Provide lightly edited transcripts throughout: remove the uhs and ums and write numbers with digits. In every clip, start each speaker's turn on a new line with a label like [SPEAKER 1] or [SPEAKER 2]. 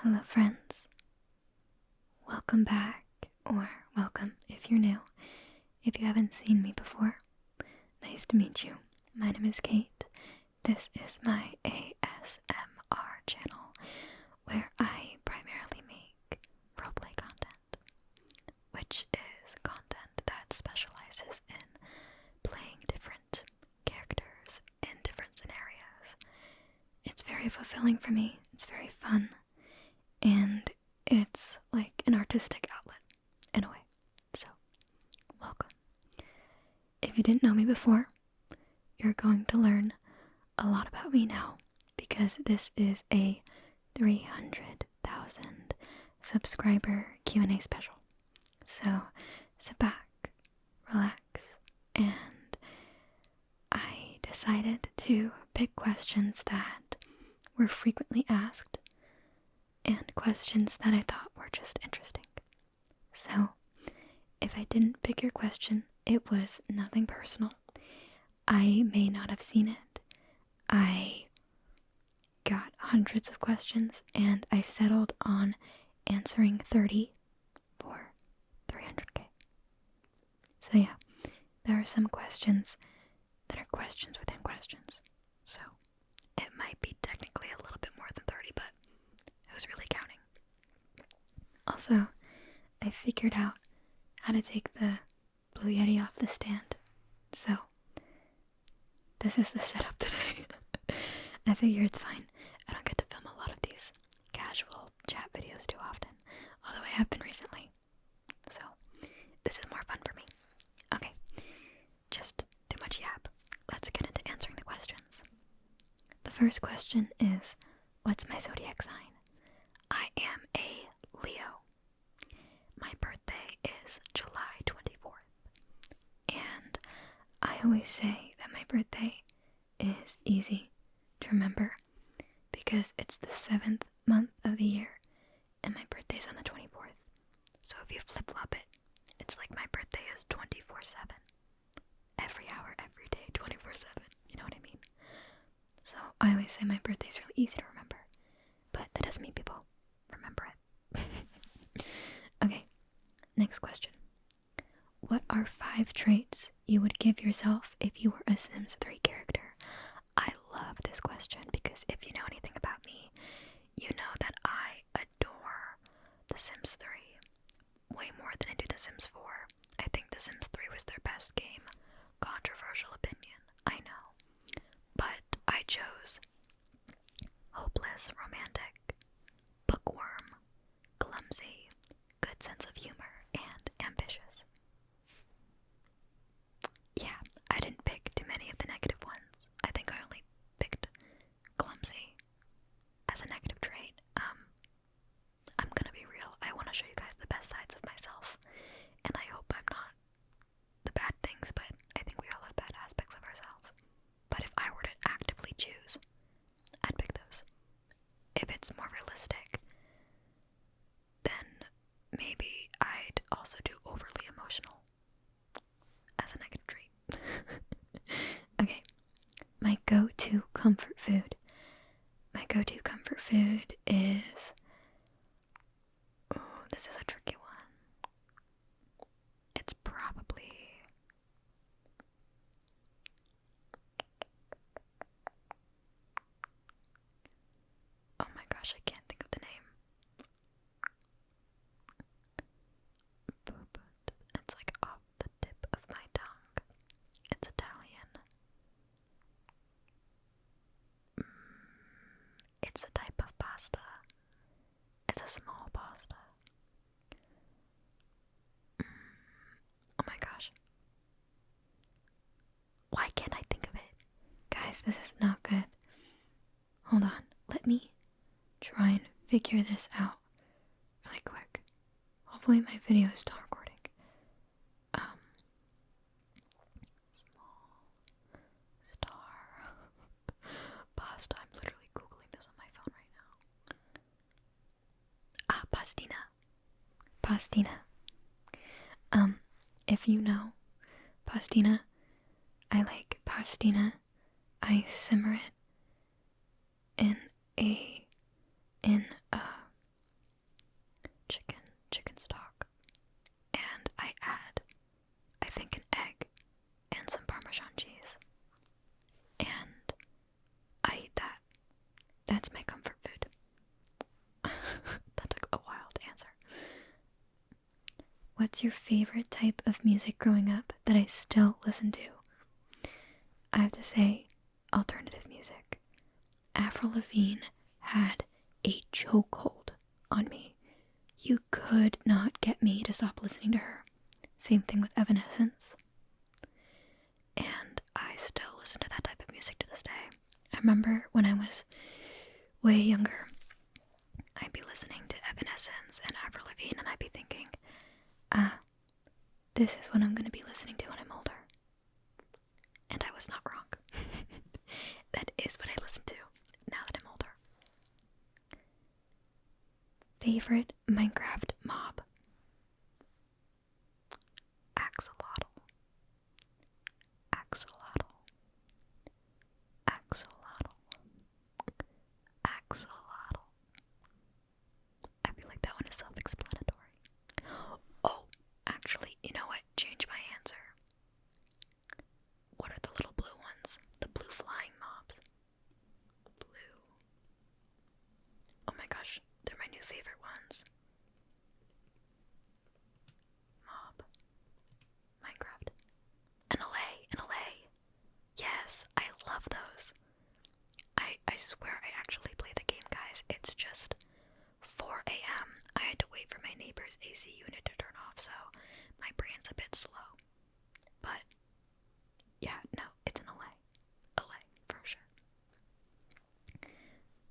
[SPEAKER 1] Hello friends, welcome back, or welcome if you're new. If you haven't seen me before, nice to meet you. My name is Kate. This is my ASMR channel, where I primarily make roleplay content, which is content that specializes in playing different characters in different scenarios. It's very fulfilling for me, it's very fun. And it's like an artistic outlet, in a way. So, welcome. If you didn't know me before, you're going to learn a lot about me now, because this is a 300,000 subscriber Q&A special. So, sit back, relax, and I decided to pick questions that were frequently asked and questions that I thought were just interesting. So, if I didn't pick your question, it was nothing personal. I may not have seen it. I got hundreds of questions, and I settled on answering 30 for 300k. So yeah, there are some questions that are questions within questions. So, it might be technically a little bit more than 30, but who's really counting? Also, I figured out how to take the Blue Yeti off the stand. So, this is the setup today. I figure it's fine. I don't get to film a lot of these casual chat videos too often, although I have been recently. So, this is more fun for me. Okay, just too much yap. Let's get into answering the questions. The first question is, what's my zodiac sign? I am a Leo. My birthday is July 24th. And I always say that my birthday is easy to remember because it's the 7th month of the year and my birthday's on the 24th. So if you flip-flop it, it's like my birthday is 24/7. Every hour, every day, 24/7. You know what I mean? So I always say my birthday's really easy to remember. But that doesn't mean people remember it. Okay, next question. What are 5 traits you would give yourself if you were a Sims 3 character? I love this question because if you know anything about me, you know that I adore The Sims 3 way more than I do The Sims 4. I think The Sims 3 was their best game. Controversial opinion, I know. But I chose hopeless, romantic, bookworm, clumsy, good sense of humor, and ambitious. Yeah, I didn't pick too many of the negative ones. I think I only picked clumsy as a negative trait. I'm gonna be real. I want to show you guys the best sides of myself, and I hope I'm not the bad things, but I think we all have bad aspects of ourselves. But if I were to actively choose, I'd pick those. If it's more realistic, then maybe I'd also do overly emotional as a negative trait. Okay, my go-to comfort food. My go-to comfort food is... Oh, this is a tricky one. It's probably... Oh my gosh, I can't think of the name. It's like off the tip of my tongue. It's Italian. It's a type of pasta. It's a small pasta. Oh my gosh. Why can't I think of it? Guys, this is not good. Hold on. Let me try and figure this out really quick. Hopefully my video is still recording. Small star pasta. I'm literally Googling this on my phone right now. Pastina. Pastina. If you know pastina, I like pastina. I simmer it in a what's your favorite type of music growing up that I still listen to? I have to say, alternative music. Avril Lavigne had a chokehold on me. You could not get me to stop listening to her. Same thing with Evanescence. And I still listen to that type of music to this day. I remember when I was way younger, I'd be listening to Evanescence and Avril Lavigne, and I'd be thinking, this is what I'm going to be listening to when I'm older. And I was not wrong. That is what I listen to now that I'm older. Favorite Minecraft mob? Axolotl. Axolotl. Axolotl. Axolotl. I feel like that one is self-explanatory. Oh, actually, you know what? Change my answer. What are the little blue ones? The blue flying mobs. Blue. Oh my gosh, they're my new favorite ones. Mob. Minecraft. NLA. Yes, I love those. I swear I actually play the game, guys. It's just 4 a.m. I had to wait for my neighbor's AC unit to turn off, so my brain's a bit slow. But yeah, no, it's an LA for sure.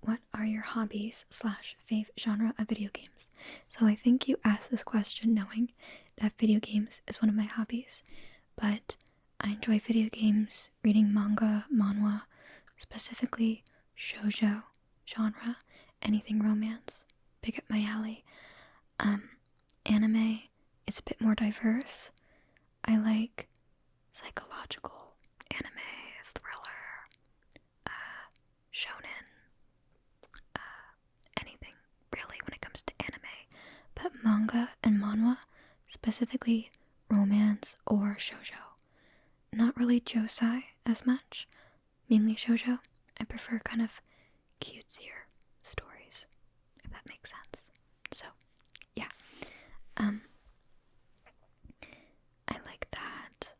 [SPEAKER 1] What are your hobbies / fave genre of video games? So I think you asked this question knowing that video games is one of my hobbies, but I enjoy video games, reading manga, manhwa, specifically shoujo genre, anything romance, big up my alley. Anime is a bit more diverse. I like psychological anime, thriller, shonen, anything really when it comes to anime. But manga and manhwa, specifically romance or shoujo. Not really josei as much, mainly shoujo. I prefer kind of cutesier stories, if that makes sense. So, yeah. I like that.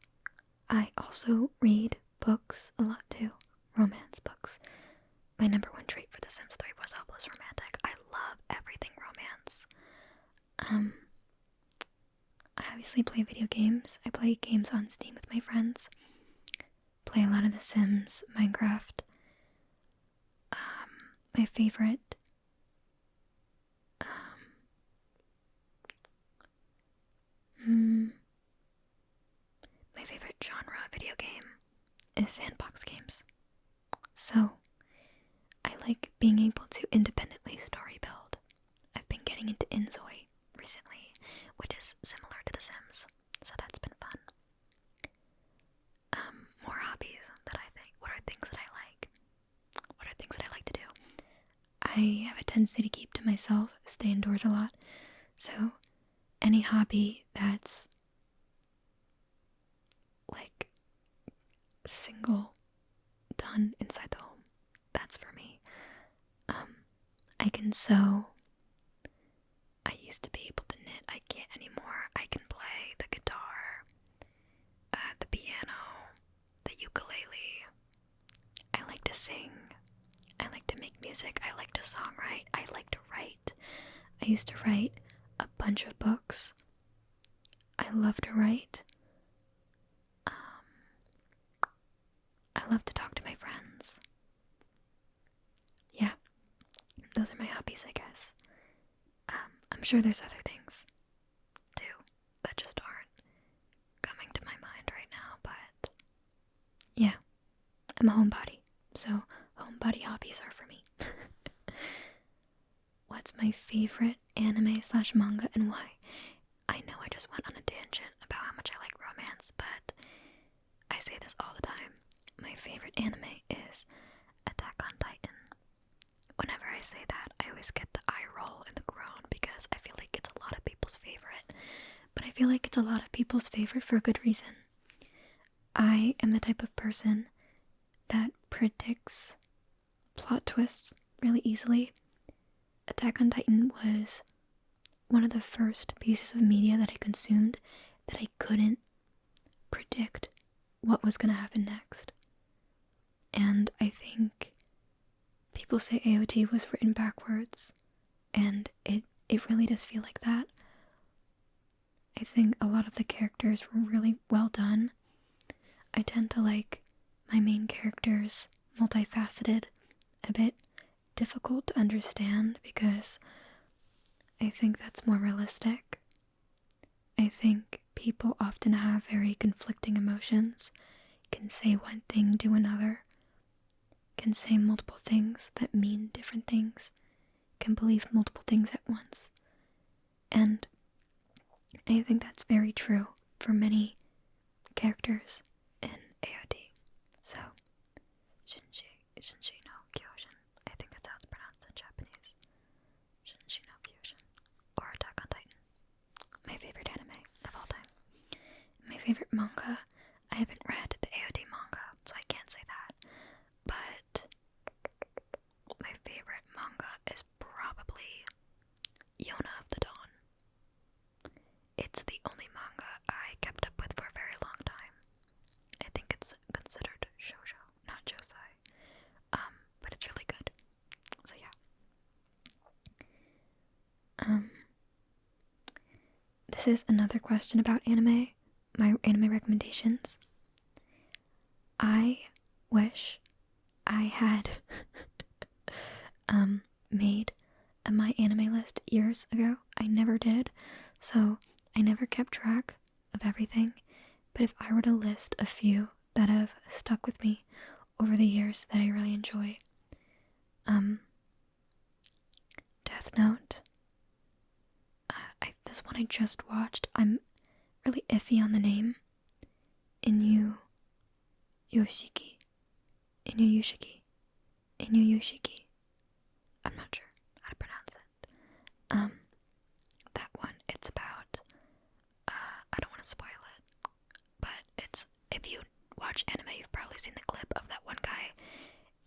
[SPEAKER 1] I also read books a lot too. Romance books. My number one trait for The Sims 3 was hopeless romantic. I love everything romance. I obviously play video games. I play games on Steam with my friends. Play a lot of The Sims, Minecraft. My favorite genre of video game is sandbox games. So I like being able to independently story build. I've been getting into Inzoi recently, which is similar to The Sims, so that's been fun. More hobbies that I think. What are things that I like? What are things that I like to do? I have a tendency to keep to myself, stay indoors a lot. So any hobby that's like single done inside the home, that's for me. I can sew. I used to be able to knit. I can't anymore. I can play the guitar, the piano, the ukulele. I like to sing. I like to make music. I like to songwrite. I like to write. I used to write a bunch of books. I love to write. I love to talk to my friends. Yeah, those are my hobbies, I guess. I'm sure there's other things, too, that just aren't coming to my mind right now, but yeah, I'm a homebody, so homebody hobbies are for me. What's my favorite anime / manga and why? I know I just went on a tangent about how much I like romance, but I say this all the time. My favorite anime is Attack on Titan. Whenever I say that, I always get the eye roll and the groan because I feel like it's a lot of people's favorite. But I feel like it's a lot of people's favorite for a good reason. I am the type of person that predicts plot twists really easily. Attack on Titan was one of the first pieces of media that I consumed that I couldn't predict what was going to happen next. And I think people say AOT was written backwards, and it really does feel like that. I think a lot of the characters were really well done. I tend to like my main characters multifaceted, a bit difficult to understand because I think that's more realistic. I think people often have very conflicting emotions, can say one thing, do another, can say multiple things that mean different things, can believe multiple things at once. And I think that's very true for many characters in AOD. So, Shinji no Kyojin. I think that's how it's pronounced in Japanese. Shinji no Kyojin. Or Attack on Titan. My favorite anime of all time. My favorite manga. I haven't read the AOD manga, so I can't say that. But my favorite manga is probably Yona of the Dawn. It's the only manga I kept up with for a very long time. I think it's considered shoujo, not josei. But it's really good. So yeah. This is another question about anime. My anime recommendations. I wish I had made my anime list years ago. I never did, so I never kept track of everything. But if I were to list a few that have stuck with me over the years that I really enjoy, Death Note. This one I just watched. I'm really iffy on the name. Inuyushiki. I'm not sure how to pronounce it. That one, it's about, I don't want to spoil it, but it's, if you watch anime, you've probably seen the clip of that one guy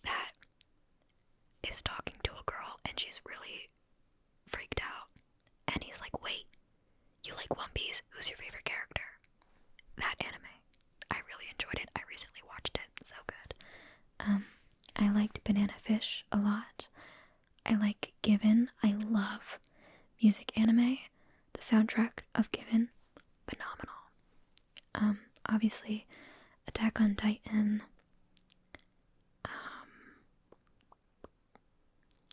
[SPEAKER 1] that is talking to a girl and she's really freaked out. And he's like, wait, you like One Piece? Who's your favorite character? That anime. I really enjoyed it. I recently watched it. So good. I liked Banana Fish a lot. I like Given. I love music anime. The soundtrack of Given, phenomenal. Obviously, Attack on Titan.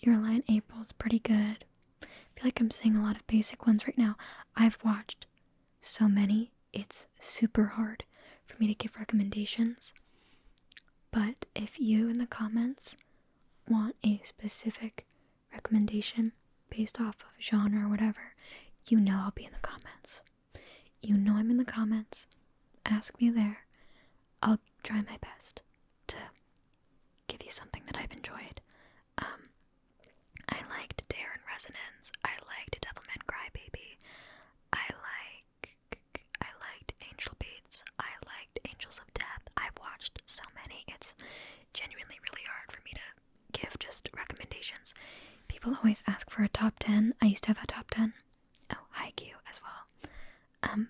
[SPEAKER 1] Your Lie in April is pretty good. I feel like I'm saying a lot of basic ones right now. I've watched so many, it's super hard for me to give recommendations. But if you in the comments want a specific recommendation based off of genre or whatever, you know I'll be in the comments. You know I'm in the comments. Ask me there. I'll try my best to give you something that I've enjoyed. I liked Dare and Resonance. I liked Devilman Crybaby. I liked Angel Beats. I liked Angels of Death. I've watched so many. It's genuinely really hard for me to give just recommendations. People always ask for a top 10. I used to have a top 10. Oh, Haikyuu as well.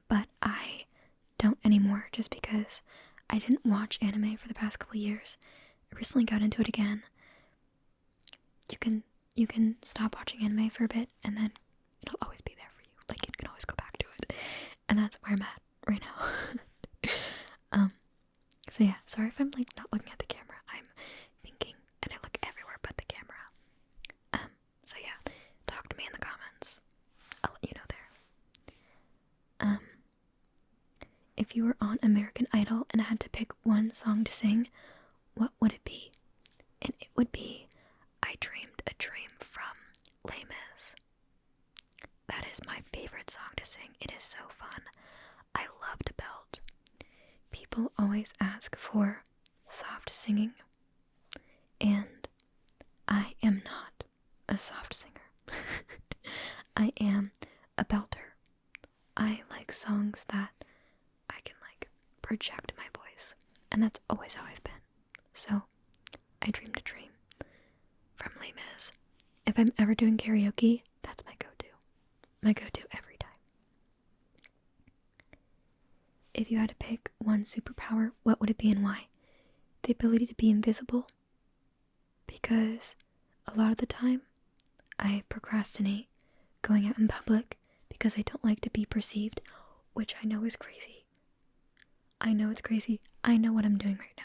[SPEAKER 1] But I don't anymore just because I didn't watch anime for the past couple years. I recently got into it again. You can stop watching anime for a bit and then it'll always be there for you. Like, you can always go back to it. And that's where I'm at right now. So yeah, sorry if I'm like not looking at the camera. I'm thinking and I look everywhere but the camera. So yeah, talk to me in the comments. I'll let you know there. If you were on American Idol and had to pick one song to sing, what would it be? And it would be I Dreamed a Dream from Les Mis. That is my favorite song to sing. It is so fun. I love to belt. People always ask for soft singing, and I am not a soft singer. I am a belter. I like songs that I can like project my voice, and that's always how I've been. So, I Dreamed a Dream from Les Mis. If I'm ever doing karaoke, that's my go-to. my go-to every time. If you had to pick one superpower, what would it be and why? The ability to be invisible. Because a lot of the time, I procrastinate going out in public because I don't like to be perceived, which I know is crazy. I know it's crazy. I know what I'm doing right now.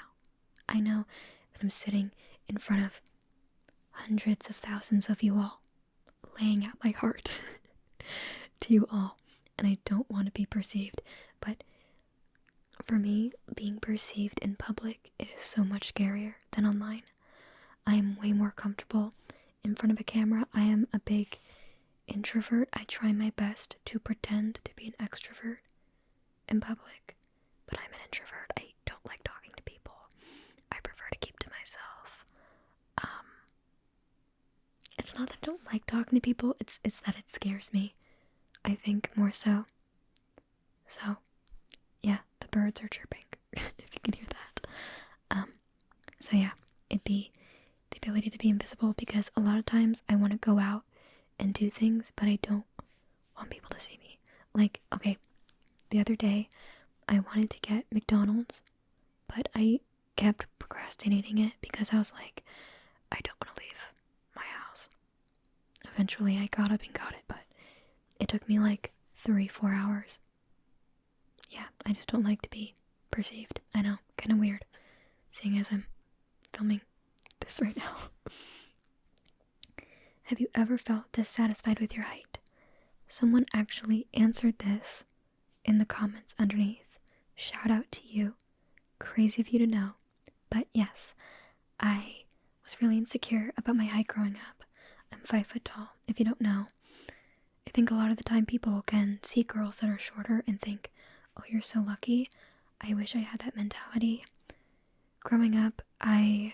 [SPEAKER 1] I know that I'm sitting in front of hundreds of thousands of you all, laying out my heart to you all, and I don't want to be perceived, but for me, being perceived in public is so much scarier than online. I am way more comfortable in front of a camera. I am a big introvert. I try my best to pretend to be an extrovert in public, but I'm an introvert. I don't like talking to people. I prefer to keep to myself. It's not that I don't like talking to people, it's that it scares me, I think, more so. So, yeah, the birds are chirping, if you can hear that. So yeah, it'd be the ability to be invisible, because a lot of times I want to go out and do things, but I don't want people to see me. Like, okay, the other day, I wanted to get McDonald's, but I kept procrastinating it because I was like, I don't want to leave my house. Eventually I got up and got it, but it took me like 3-4 hours. Yeah, I just don't like to be perceived. I know, kind of weird, seeing as I'm filming this right now. Have you ever felt dissatisfied with your height? Someone actually answered this in the comments underneath. Shout out to you. Crazy of you to know. But yes, I was really insecure about my height growing up. I'm 5 foot tall, if you don't know. I think a lot of the time people can see girls that are shorter and think, oh, you're so lucky. I wish I had that mentality. Growing up, I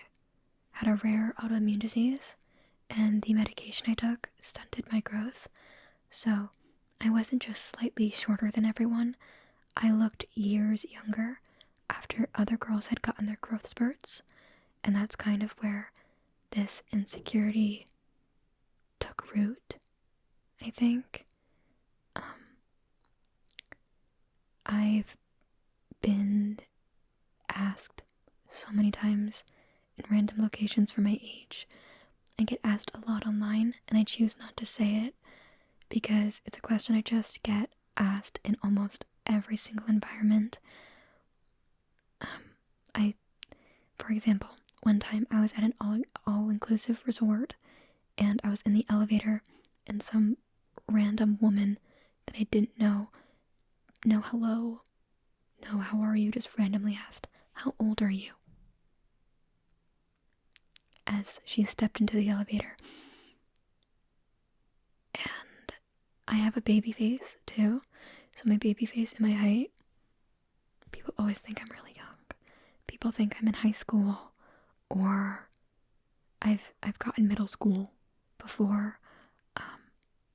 [SPEAKER 1] had a rare autoimmune disease, and the medication I took stunted my growth. So I wasn't just slightly shorter than everyone. I looked years younger after other girls had gotten their growth spurts, and that's kind of where this insecurity took root, I think. I've been asked so many times in random locations for my age. I get asked a lot online, and I choose not to say it because it's a question I just get asked in almost every single environment. For example, one time I was at an all-inclusive resort, and I was in the elevator, and some random woman that I didn't know, no hello, no how are you, just randomly asked, how old are you? As she stepped into the elevator. And I have a baby face too, so my baby face and my height, people always think I'm really young. People think I'm in high school, or I've gotten middle school before,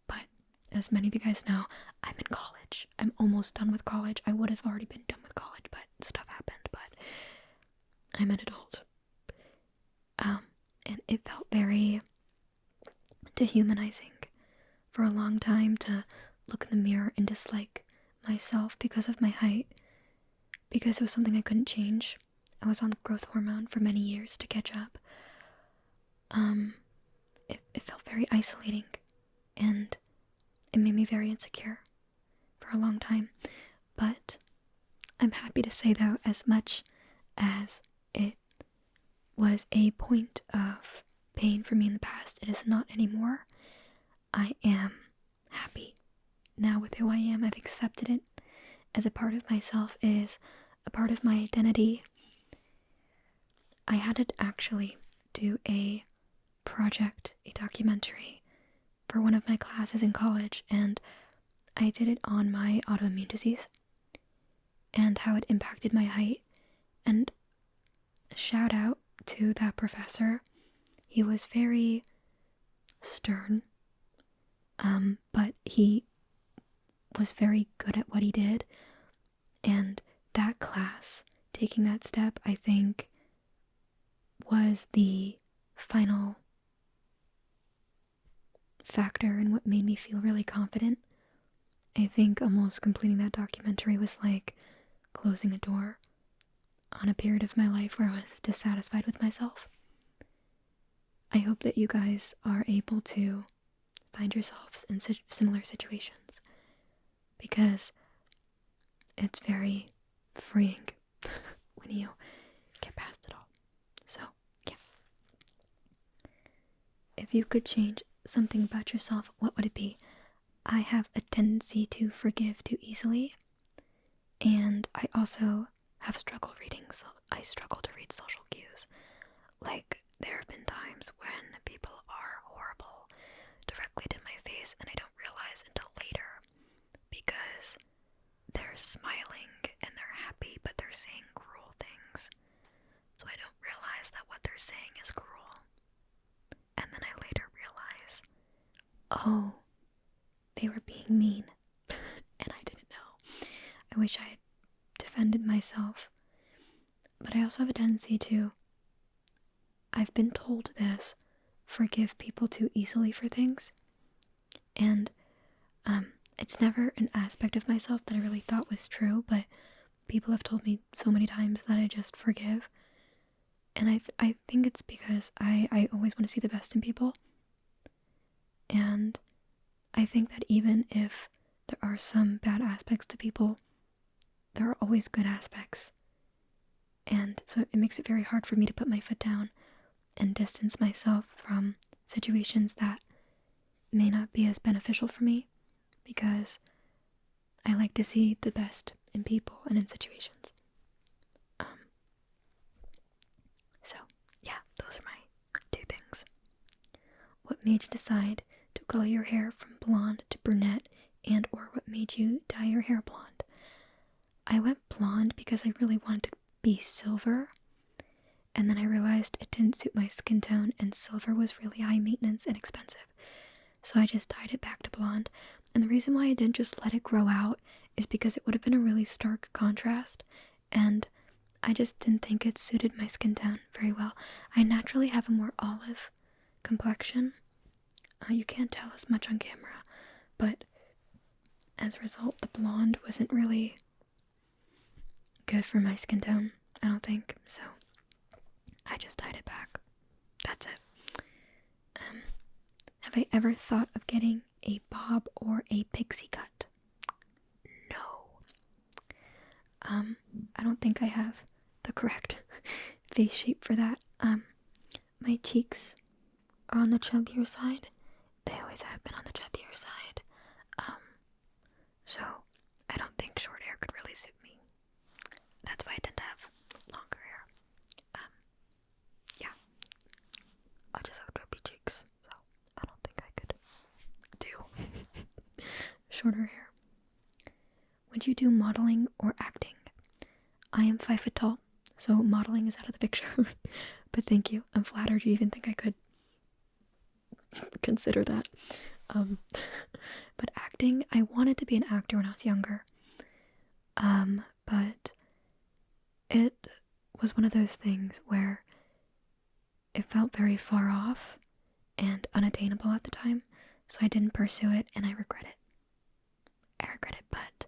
[SPEAKER 1] but as many of you guys know, I'm in college. I'm almost done with college. I would have already been done with college, but stuff happened, but I'm an adult. And it felt very dehumanizing for a long time to look in the mirror and dislike myself because of my height, because it was something I couldn't change. I was on growth hormone for many years to catch up. It felt very isolating, and it made me very insecure for a long time. But I'm happy to say, though, as much as it was a point of pain for me in the past, it is not anymore. I am happy now with who I am. I've accepted it as a part of myself. It is a part of my identity. I had to actually do a project, a documentary, for one of my classes in college, and I did it on my autoimmune disease and how it impacted my height. And shout out to that professor. He was very stern, but he was very good at what he did. And that class, taking that step, I think, was the final factor in what made me feel really confident I think almost completing that documentary was like closing a door on a period of my life where I was dissatisfied with myself. I hope that you guys are able to find yourselves in similar situations, because it's very freeing when you get past it all. So, yeah. If you could change something about yourself, what would it be? I have a tendency to forgive too easily, and I also have struggle reading, so I struggle to read social cues. Like, there have been times when people are horrible directly to my face and I don't realize until later, because they're smiling and they're happy, but they're saying cruel things. So I don't realize that what they're saying is cruel. And then I later realize, oh, they were being mean, and I didn't know. I wish I had defended myself. But I also have a tendency to, I've been told this, forgive people too easily for things. And it's never an aspect of myself that I really thought was true, but people have told me so many times that I just forgive. And I think it's because I always want to see the best in people. And I think that even if there are some bad aspects to people, there are always good aspects. And so it makes it very hard for me to put my foot down and distance myself from situations that may not be as beneficial for me, because I like to see the best in people and in situations. So, yeah, those are my 2 things. What made you decide to color your hair from blonde to brunette, and or what made you dye your hair blonde? I went blonde because I really wanted to be silver, and then I realized it didn't suit my skin tone, and silver was really high maintenance and expensive. So I just dyed it back to blonde. And the reason why I didn't just let it grow out is because it would have been a really stark contrast, and I just didn't think it suited my skin tone very well. I naturally have a more olive complexion. You can't tell as much on camera, but as a result, the blonde wasn't really good for my skin tone, I don't think. So I just dyed it back. That's it. Have I ever thought of getting a bob or a pixie cut? No. I don't think I have the correct face shape for that. My cheeks are on the chubbier side. They always have been on the chubbier side. So I don't think short hair could really suit me. That's why I tend to have longer hair. Yeah. I just have chubby cheeks, so I don't think I could do shorter hair. Would you do modeling or acting? I am 5 foot tall, so modeling is out of the picture. But thank you. I'm flattered you even think I could consider that. But acting, I wanted to be an actor when I was younger. But it was one of those things where it felt very far off and unattainable at the time, so I didn't pursue it, and I regret it. But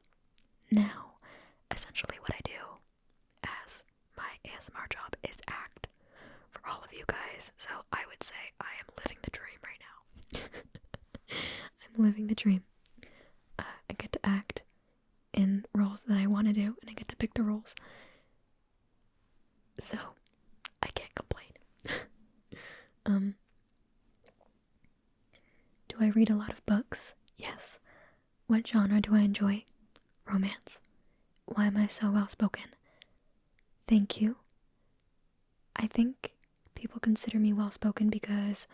[SPEAKER 1] now, essentially what I do as my ASMR job is act for all of you guys, so I would say I am living the dream right now. I'm living the dream. I get to act in roles that I want to do, and I get to pick the roles. So, I can't complain. Do I read a lot of books? Yes. What genre do I enjoy? Romance. Why am I so well-spoken? Thank you. I think people consider me well-spoken because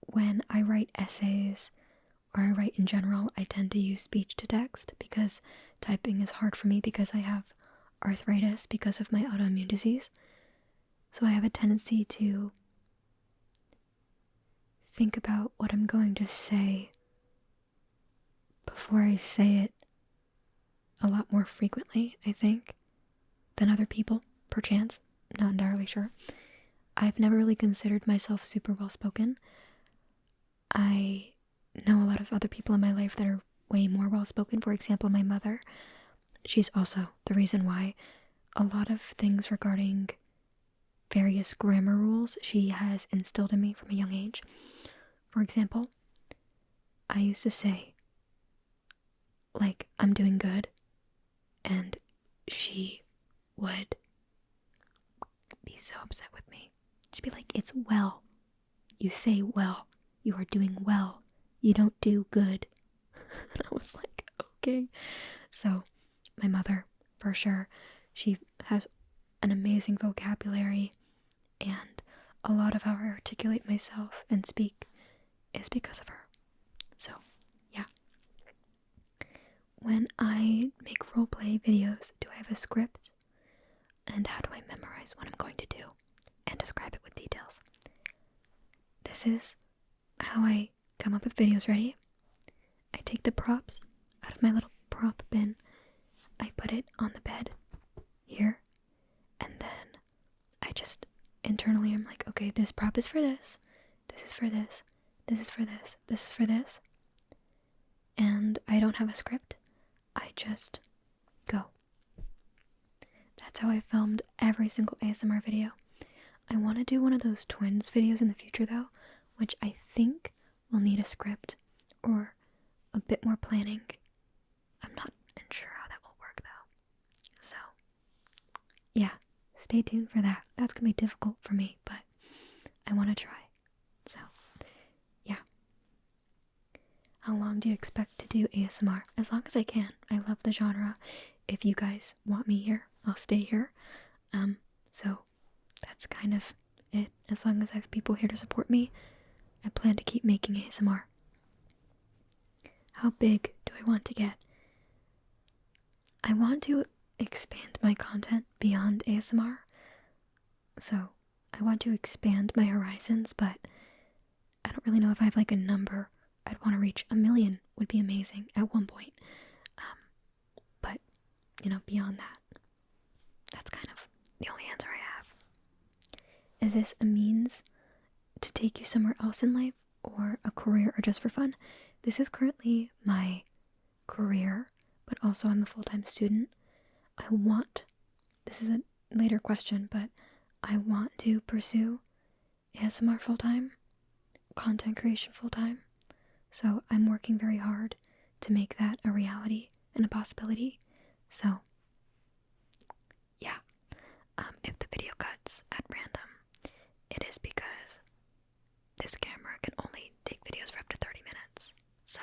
[SPEAKER 1] when I write essays or I write in general, I tend to use speech to text because typing is hard for me because I have arthritis because of my autoimmune disease. So I have a tendency to think about what I'm going to say before I say it a lot more frequently, I think, than other people, perchance. Not entirely sure. I've never really considered myself super well-spoken. I know a lot of other people in my life that are way more well-spoken. For example, my mother. She's also the reason why a lot of things regarding various grammar rules she has instilled in me from a young age. For example, I used to say, like, I'm doing good, and she would be so upset with me. She'd be like, it's well. You say well. You are doing well. You don't do good. And I was like, okay. So, my mother, for sure, she has an amazing vocabulary, and a lot of how I articulate myself and speak is because of her. So, yeah. When I make roleplay videos, do I have a script? And how do I memorize what I'm going to do and describe it with details? This is how I come up with videos. Ready? I take the props out of my little prop bin. I put it on the bed here, and then I just internally I'm like, okay, this prop is for this, this is for this, this is for this, this is for this. And I don't have a script. I just go. That's how I filmed every single ASMR video. I want to do one of those twins videos in the future though, which I think will need a script or a bit more planning. I'm not sure how that will work though. So, yeah, stay tuned for that. That's going to be difficult for me, but I want to try. So, yeah. How long do you expect to do ASMR? As long as I can. I love the genre. If you guys want me here, I'll stay here. So that's kind of it. As long as I have people here to support me, I plan to keep making ASMR. How big do I want to get? I want to expand my content beyond ASMR. So I want to expand my horizons, but I don't really know if I have like a number. I'd want to reach 1 million would be amazing at one point. But, you know, beyond that, that's kind of the only answer I have. Is this a means to take you somewhere else in life, or a career, or just for fun? This is currently my career, but also I'm a full-time student. This is a later question, but I want to pursue ASMR full-time, content creation full-time. So I'm working very hard to make that a reality and a possibility. So, yeah. If the video cuts at random, it is because this camera can only take videos for up to 30 minutes. So,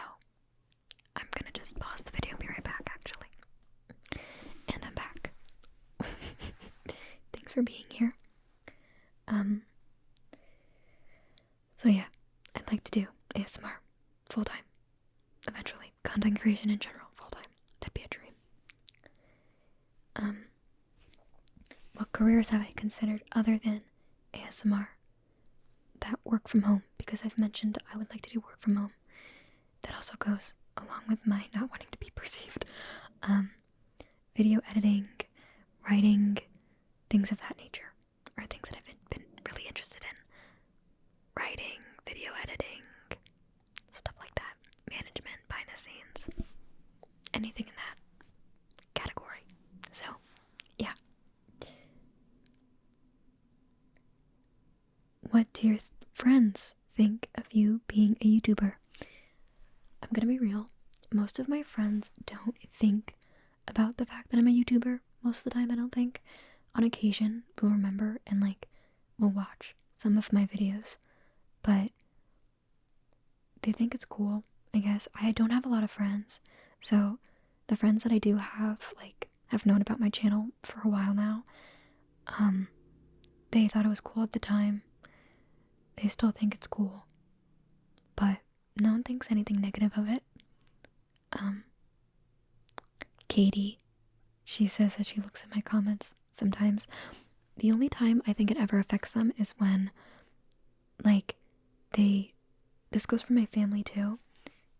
[SPEAKER 1] I'm gonna just pause the video and be right back, actually. And I'm back. Thanks for being here. So yeah, I'd like to do ASMR full-time. Eventually. Content creation in general, full-time. That'd be a dream. What careers have I considered other than ASMR? That work from home, because I've mentioned I would like to do work from home. That also goes along with my not wanting to be perceived. Video editing, writing, things of that nature are things that I've been really interested in. Writing, video editing, stuff like that. Management, behind the scenes. Anything in that category. So, yeah. What do your friends think of you being a YouTuber? I'm gonna be real. Most of my friends don't think about the fact that I'm a YouTuber. Most of the time, I don't think. On occasion, they'll remember and will watch some of my videos. But they think it's cool, I guess. I don't have a lot of friends. So the friends that I do have known about my channel for a while now. They thought it was cool at the time. They still think it's cool. But no one thinks anything negative of it. Katie, she says that she looks at my comments sometimes. The only time I think it ever affects them is when, this goes for my family too.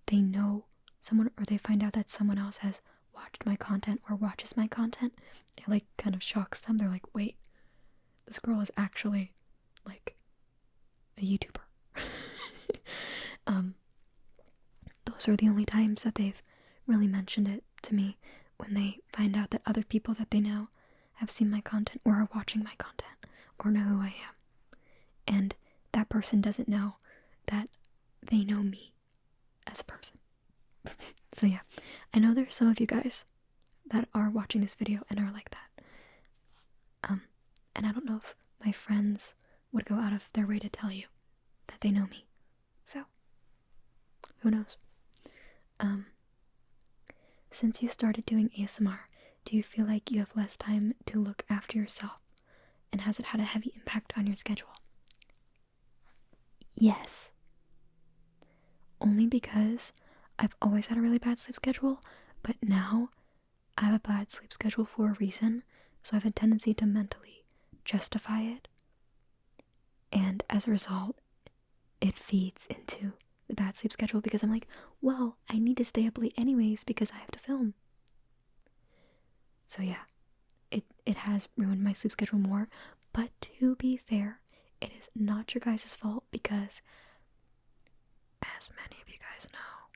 [SPEAKER 1] They know someone, or they find out that someone else has watched my content or watches my content. It kind of shocks them. They're like, wait, this girl is actually a YouTuber. those are the only times that they've really mentioned it to me, when they find out that other people that they know have seen my content or are watching my content or know who I am. And that person doesn't know that they know me as a person. So yeah, I know there's some of you guys that are watching this video and are like that. And I don't know if my friends would go out of their way to tell you that they know me. So, who knows? Since you started doing ASMR, do you feel like you have less time to look after yourself? And has it had a heavy impact on your schedule? Yes. Only because I've always had a really bad sleep schedule, but now I have a bad sleep schedule for a reason, so I have a tendency to mentally justify it, and as a result, it feeds into the bad sleep schedule because I'm like, well, I need to stay up late anyways because I have to film. So yeah, it has ruined my sleep schedule more, but to be fair, it is not your guys' fault because, as many of you guys know,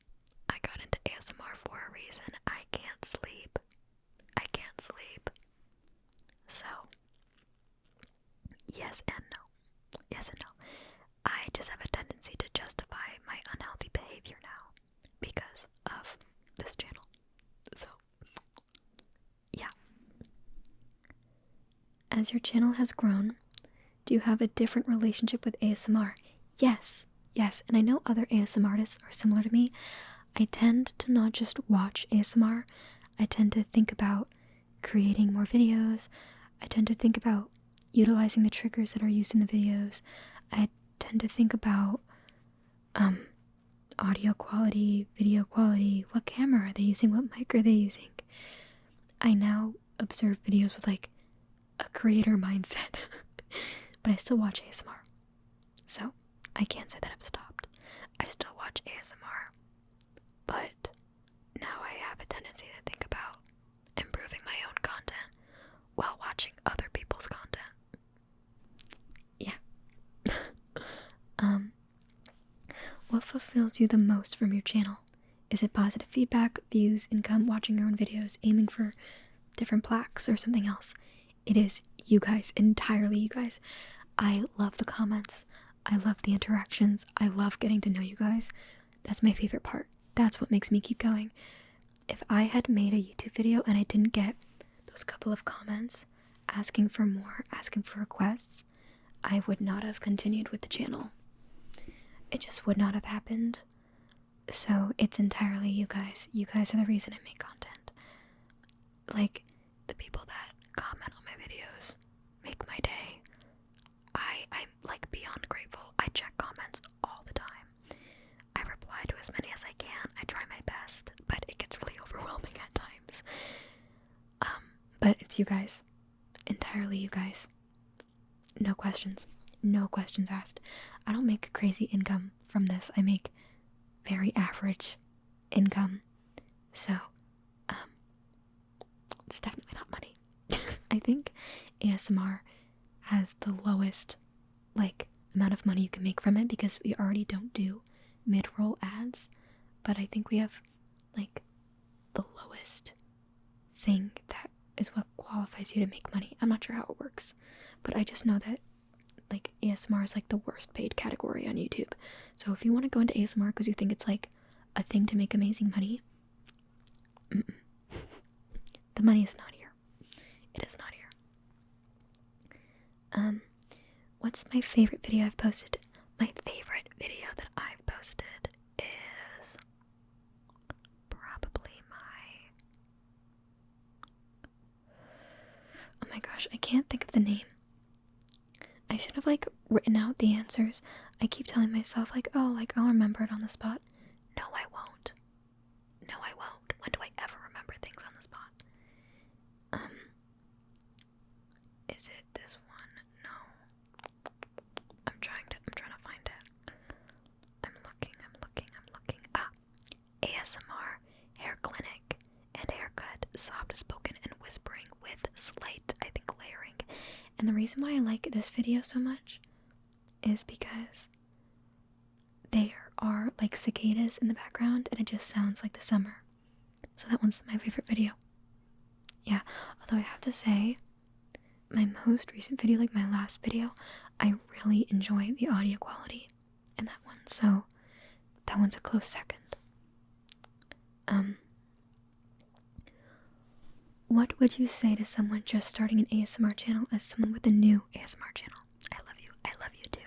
[SPEAKER 1] I got into ASMR for a reason. I can't sleep. So, yes and no. I just have a tendency to justify my unhealthy behavior now because of this channel. So, yeah. As your channel has grown, do you have a different relationship with ASMR? Yes, and I know other ASMR artists are similar to me. I tend to not just watch ASMR, I tend to think about creating more videos. I tend to think about utilizing the triggers that are used in the videos. I tend to think about audio quality, video quality, what camera are they using, what mic are they using. I now observe videos with like a creator mindset, but I still watch ASMR. So I can't say that I've stopped. I still watch ASMR, but now I have a tendency to think about improving my own content while watching other people's content. Yeah. What fulfills you the most from your channel? Is it positive feedback, views, income, watching your own videos, aiming for different plaques, or something else? It is you guys, entirely you guys. I love the comments. I love the interactions. I love getting to know you guys. That's my favorite part. That's what makes me keep going. If I had made a YouTube video and I didn't get those couple of comments asking for more, asking for requests, I would not have continued with the channel. It just would not have happened. So it's entirely you guys. You guys are the reason I make content. Like, the people that comment on my videos make my day. I'm like beyond grateful. I check comments all the time. I reply to as many as I can. I try my best, but it gets really overwhelming at times. But it's you guys. Entirely you guys. No questions asked. I don't make crazy income from this. I make very average income. So, it's definitely not money. I think ASMR has the lowest, amount of money you can make from it because we already don't do mid-roll ads. But I think we have, the lowest thing that is what qualifies you to make money. I'm not sure how it works, but I just know that ASMR is the worst paid category on YouTube. So if you want to go into ASMR because you think it's a thing to make amazing money, the money is not here. It is not here. What's my favorite video I've posted? My favorite video that I've posted is probably oh my gosh, I can't think of the name. I should have written out the answers. I keep telling myself I'll remember it on the spot. No, I won't. When do I ever remember things on the spot? Is it this one? No. I'm trying to find it. I'm looking. ASMR, hair clinic, and haircut, soft spoken and whispering with slight, I think, layering. And the reason why I like this video so much is because they are are like cicadas in the background, and it just sounds like the summer. So that one's my favorite video. Yeah, although I have to say, my most recent video, like my last video, I really enjoy the audio quality in that one, so that one's a close second. What would you say to someone just starting an ASMR channel as someone with a new ASMR channel? I love you too.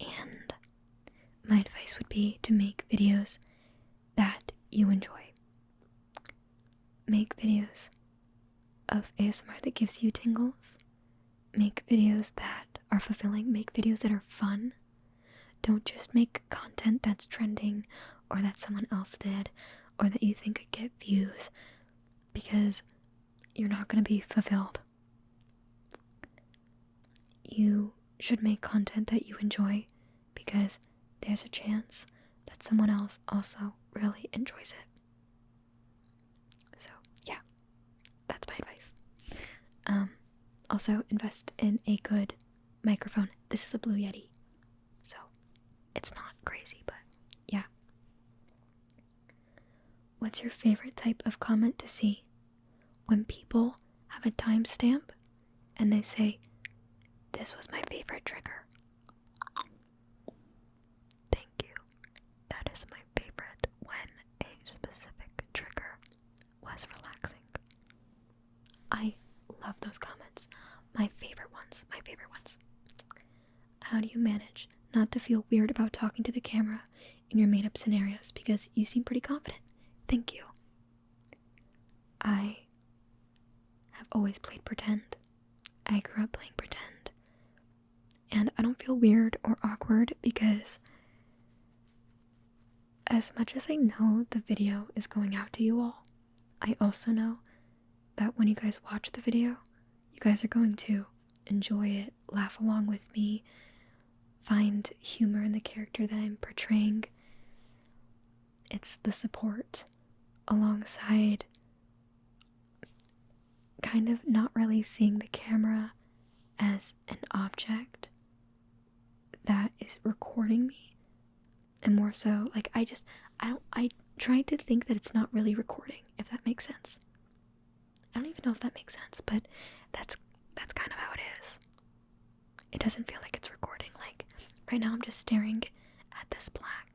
[SPEAKER 1] And my advice would be to make videos that you enjoy. Make videos of ASMR that gives you tingles. Make videos that are fulfilling. Make videos that are fun. Don't just make content that's trending or that someone else did or that you think could get views, because you're not going to be fulfilled. You should make content that you enjoy, because there's a chance that someone else also really enjoys it. So yeah, that's my advice. Also invest in a good microphone. This is a Blue Yeti, so it's not crazy, but yeah. What's your favorite type of comment to see? When people have a timestamp and they say, "This was my favorite trigger." Thank you. That is my favorite, when a specific trigger was relaxing. I love those comments. My favorite ones. How do you manage not to feel weird about talking to the camera in your made-up scenarios? Because you seem pretty confident. Thank you. I have always played pretend. I grew up playing pretend. And I don't feel weird or awkward, because as much as I know the video is going out to you all, I also know that when you guys watch the video, you guys are going to enjoy it, laugh along with me, find humor in the character that I'm portraying. It's the support alongside kind of not really seeing the camera as an object that is recording me, and more so, like, I try to think that it's not really recording, if that makes sense. I don't even know if that makes sense, but that's kind of how it is. It doesn't feel like it's recording. Like, right now I'm just staring at this black.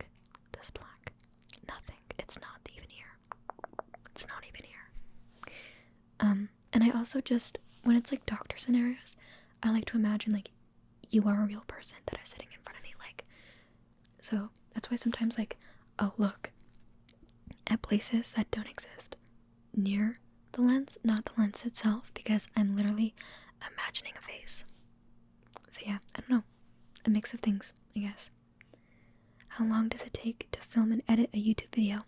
[SPEAKER 1] Nothing. It's not even here. And I also just, when it's like doctor scenarios, I like to imagine like you are a real person that is sitting in front of me. Like, so that's why sometimes like I'll look at places that don't exist near the lens, not the lens itself, because I'm literally imagining a face. So yeah, I don't know, a mix of things, I guess. How long does it take to film and edit a YouTube video?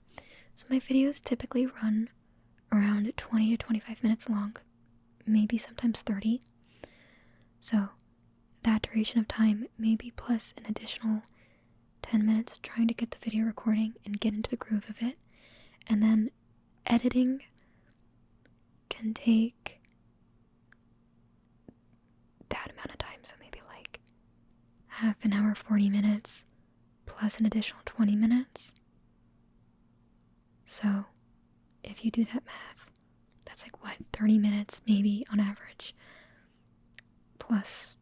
[SPEAKER 1] So my videos typically run around 20 to 25 minutes long, maybe sometimes 30. So that duration of time, maybe plus an additional 10 minutes trying to get the video recording and get into the groove of it. And then editing can take that amount of time, so maybe like half an hour, 40 minutes, plus an additional 20 minutes. So if you do that math, that's like what, 30 minutes maybe on average, plus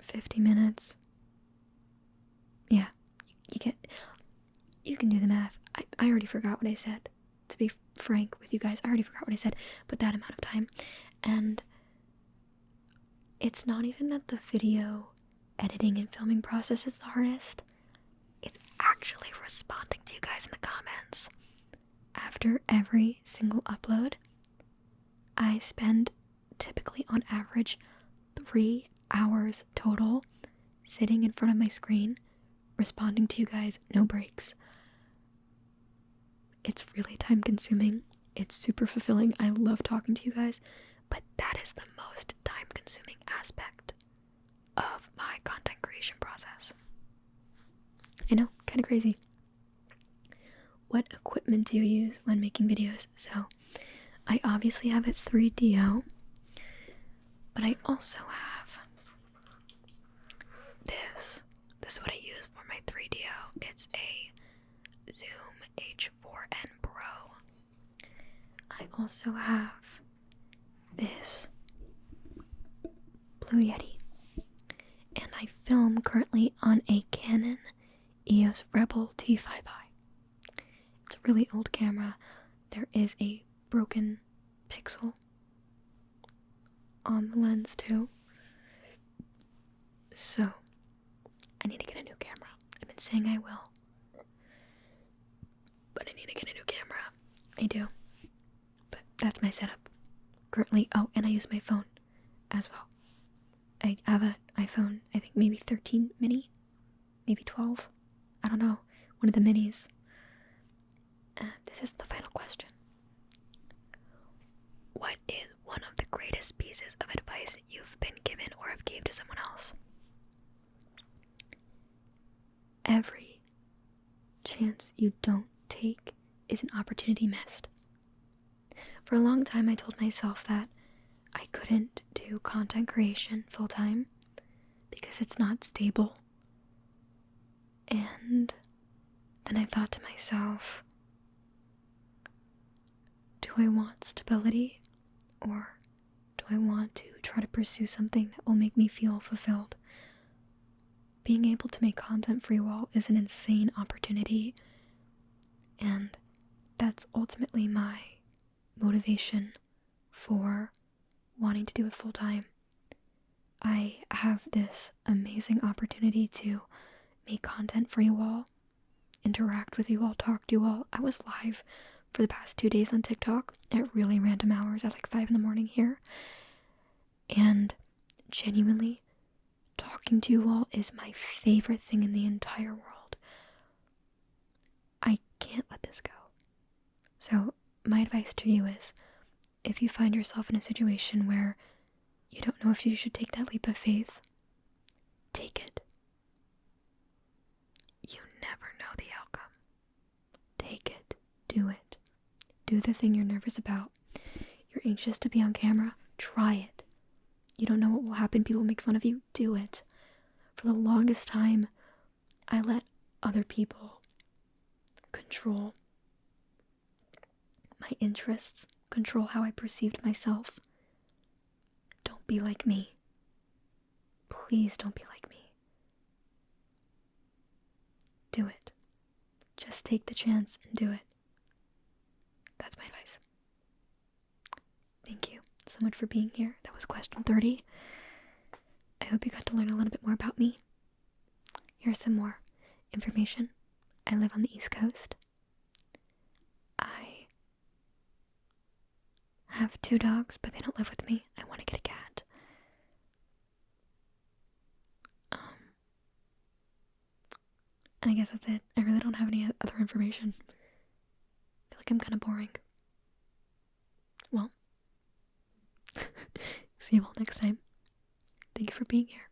[SPEAKER 1] 50 minutes. Yeah, you can do the math. I already forgot what I said. To be frank with you guys, I already forgot what I said, but that amount of time. And it's not even that the video editing and filming process is the hardest. It's actually responding to you guys in the comments. After every single upload, I spend typically on average 3 hours total sitting in front of my screen responding to you guys, no breaks. It's really time consuming. It's super fulfilling. I love talking to you guys, but that is the most time consuming aspect of my content creation process. I know, kind of crazy. What equipment do you use when making videos? So I obviously have a 3DO, but I also have this. This is what I use for my 3DO. It's a Zoom H4n Pro. I also have this Blue Yeti, and I film currently on a Canon EOS Rebel T5i. It's a really old camera. There is a broken pixel on the lens too, so I need to get a new camera. I've been saying I will, but I need to get a new camera. I do, but that's my setup currently. Oh, and I use my phone as well. I have an iPhone, I think maybe 13 mini, maybe 12, I don't know, one of the minis. This is the final question. What is one of the greatest pieces of advice you've been given or have gave to someone else? Every chance you don't take is an opportunity missed. For a long time I told myself that I couldn't do content creation full time because it's not stable. And then I thought to myself, do I want stability, or do I want to try to pursue something that will make me feel fulfilled? Being able to make content for you all is an insane opportunity, and that's ultimately my motivation for wanting to do it full time. I have this amazing opportunity to make content for you all, interact with you all, talk to you all. I was live for the past 2 days on TikTok at really random hours at like 5 in the morning here, and genuinely talking to you all is my favorite thing in the entire world. I can't let this go. So my advice to you is, if you find yourself in a situation where you don't know if you should take that leap of faith, take it. You never know the outcome. Take it. Do it. Do the thing you're nervous about. You're anxious to be on camera. Try it. You don't know what will happen. People make fun of you. Do it. For the longest time, I let other people control my interests, control how I perceived myself. Don't be like me. Please don't be like me. Do it. Just take the chance and do it. That's my advice. Thank you so much for being here. That was question 30. I hope you got to learn a little bit more about me. Here's some more information. I live on the East Coast. I have 2 dogs, but they don't live with me. I want to get a cat. And I guess that's it. I really don't have any other information. I feel like I'm kind of boring. Well, see you all next time. Thank you for being here.